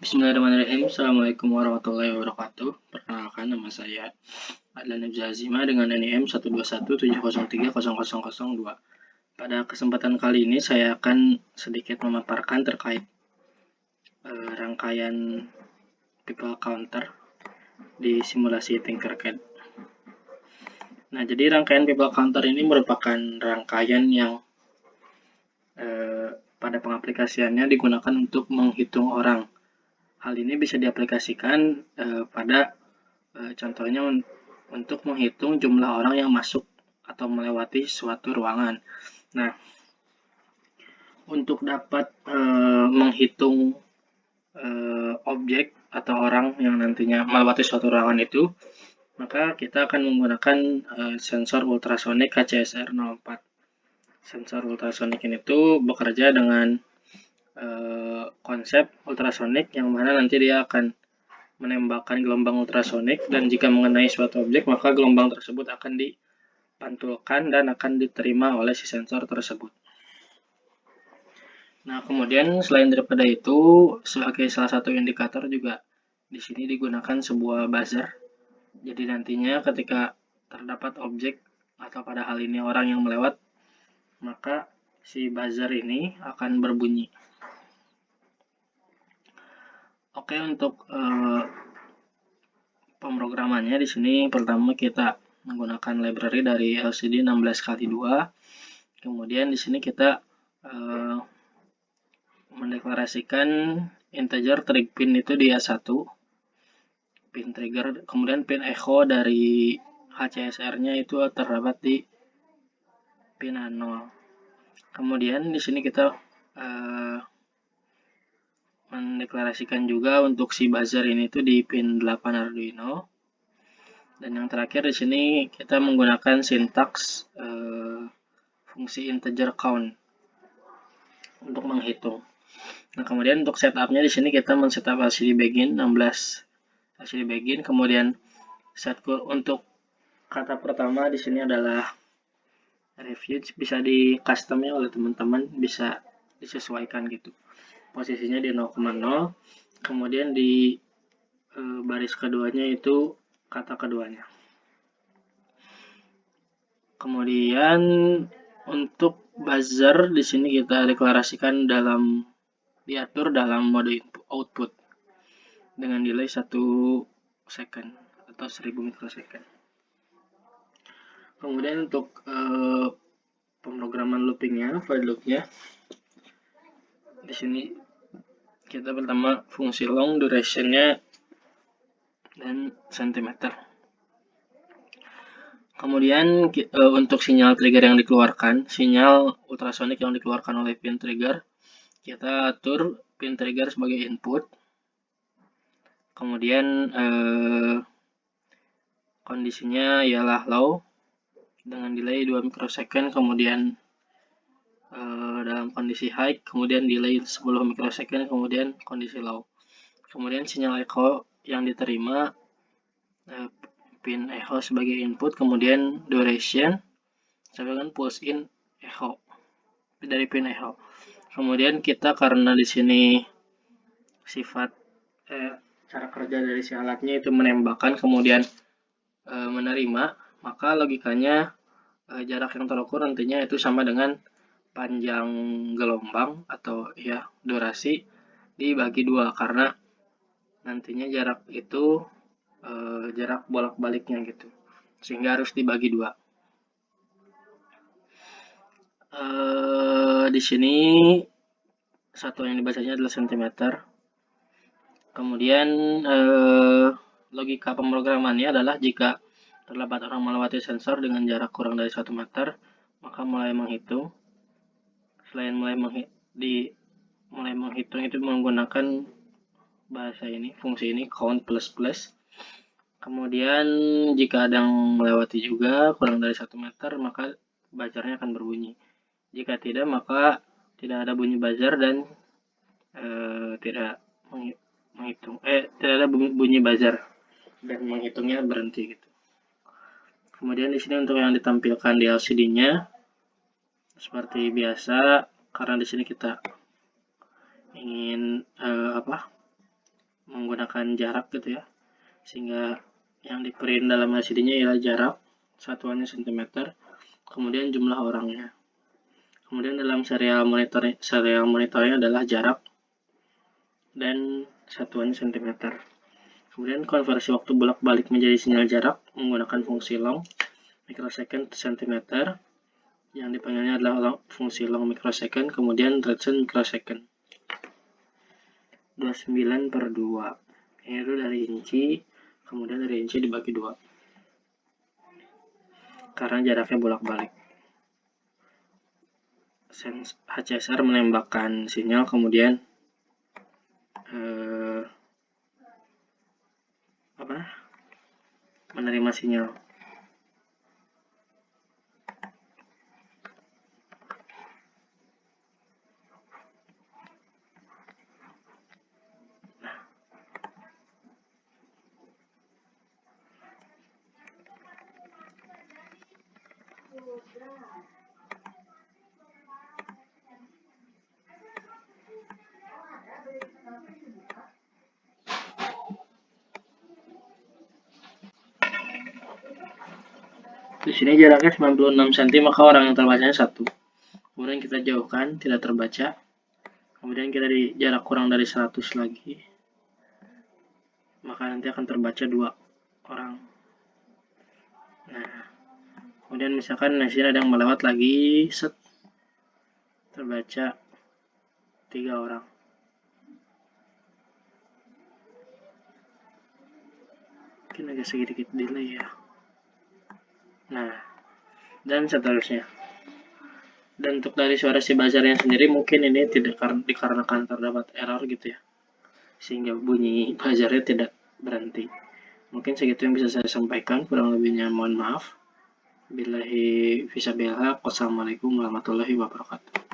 Bismillahirrahmanirrahim. Assalamualaikum warahmatullahi wabarakatuh. Perkenalkan, nama saya Adlan Ibzazima dengan NIM 12170300002. Pada kesempatan kali ini saya akan sedikit memaparkan terkait rangkaian people counter di simulasi Tinkercad. Nah, jadi rangkaian people counter ini merupakan rangkaian yang pada pengaplikasiannya digunakan untuk menghitung orang. Hal ini bisa diaplikasikan pada contohnya untuk menghitung jumlah orang yang masuk atau melewati suatu ruangan. Nah, untuk dapat menghitung objek atau orang yang nantinya melewati suatu ruangan itu, maka kita akan menggunakan sensor ultrasonik HCSR 04. Sensor ultrasonik ini tuh bekerja dengan konsep ultrasonik yang mana nanti dia akan menembakkan gelombang ultrasonik dan jika mengenai suatu objek maka gelombang tersebut akan dipantulkan dan akan diterima oleh si sensor tersebut. Nah, kemudian selain daripada itu sebagai salah satu indikator juga di sini digunakan sebuah buzzer. Jadi nantinya ketika terdapat objek atau pada hal ini orang yang melewat, maka si buzzer ini akan berbunyi. Oke, untuk pemrogramannya di sini pertama kita menggunakan library dari LCD 16x2. Kemudian di sini kita mendeklarasikan integer trig pin itu dia 1, pin trigger, kemudian pin echo dari HCSR-nya itu terdapat di pin 0. Kemudian di sini kita mendeklarasikan juga untuk si buzzer ini tuh di pin 8 Arduino. Dan yang terakhir di sini kita menggunakan sintaks fungsi integer count untuk menghitung. Nah, kemudian untuk setupnya di sini kita men-setup LCD begin 16 LCD begin, kemudian untuk kata pertama di sini adalah refuge, bisa di customnya oleh teman-teman, bisa disesuaikan gitu. Posisinya di 0,0, kemudian di baris keduanya itu kata keduanya. Kemudian untuk buzzer di sini kita deklarasikan diatur dalam mode output dengan delay 1 second atau 1000 mikrosecond. Kemudian untuk pemrograman loopingnya, while loopnya, di sini kita pertama fungsi long, durationnya dan centimeter. Kemudian untuk sinyal trigger yang dikeluarkan, sinyal ultrasonik yang dikeluarkan oleh pin trigger, kita atur pin trigger sebagai input. Kemudian kondisinya ialah low dengan delay 2 mikrosecond, kemudian dalam kondisi high, kemudian delay 10 mikrosecond, kemudian kondisi low. Kemudian sinyal echo yang diterima pin echo sebagai input, kemudian duration sampai dengan pulse in echo dari pin echo. Kemudian kita karena di sini sifat cara kerja dari si alatnya itu menembakkan kemudian menerima, maka logikanya jarak yang terukur nantinya itu sama dengan panjang gelombang atau ya durasi dibagi 2 karena nantinya jarak itu jarak bolak-baliknya gitu, sehingga harus dibagi 2. Di sini satu yang dibacanya adalah centimeter. Kemudian logika pemrogramannya adalah jika terdapat orang melewati sensor dengan jarak kurang dari 1 meter, maka mulai menghitung. Selain mulai menghitung itu menggunakan bahasa ini, fungsi ini count plus plus. Kemudian jika ada yang melewati juga kurang dari 1 meter, maka buzzernya akan berbunyi. Jika tidak, maka tidak ada bunyi buzzer dan tidak ada bunyi buzzer dan menghitungnya berhenti gitu. Kemudian di sini untuk yang ditampilkan di LCD-nya seperti biasa, karena di sini kita ingin menggunakan jarak gitu ya, sehingga yang di print dalam LCD-nya ialah jarak, satuannya cm, kemudian jumlah orangnya. Kemudian dalam serial monitornya adalah jarak dan satuannya cm. Kemudian konversi waktu bolak-balik menjadi sinyal jarak menggunakan fungsi long microsecond cm, yang dipanggilnya adalah fungsi long microsecond, kemudian Redstone microsecond. 29/2. Ini dulu dari inci, kemudian dari inci dibagi 2. Karena jaraknya bolak-balik. HCSR menembakkan sinyal, kemudian menerima sinyal. Di sini jaraknya 96 cm, maka orang yang terbacanya 1. Kemudian kita jauhkan, tidak terbaca. Kemudian kita di jarak kurang dari 100 lagi, maka nanti akan terbaca 2 orang. Nah, kemudian misalkan di sini ada yang melewat lagi, set, terbaca 3 orang. Mungkin agak sedikit delay ya. Nah, dan seterusnya. Dan untuk dari suara si buzzernya sendiri mungkin ini tidak dikarenakan terdapat error gitu ya, sehingga bunyi buzzernya tidak berhenti. Mungkin segitu yang bisa saya sampaikan, kurang lebihnya mohon maaf. Billahi fisabilillah. Wassalamualaikum warahmatullahi wabarakatuh.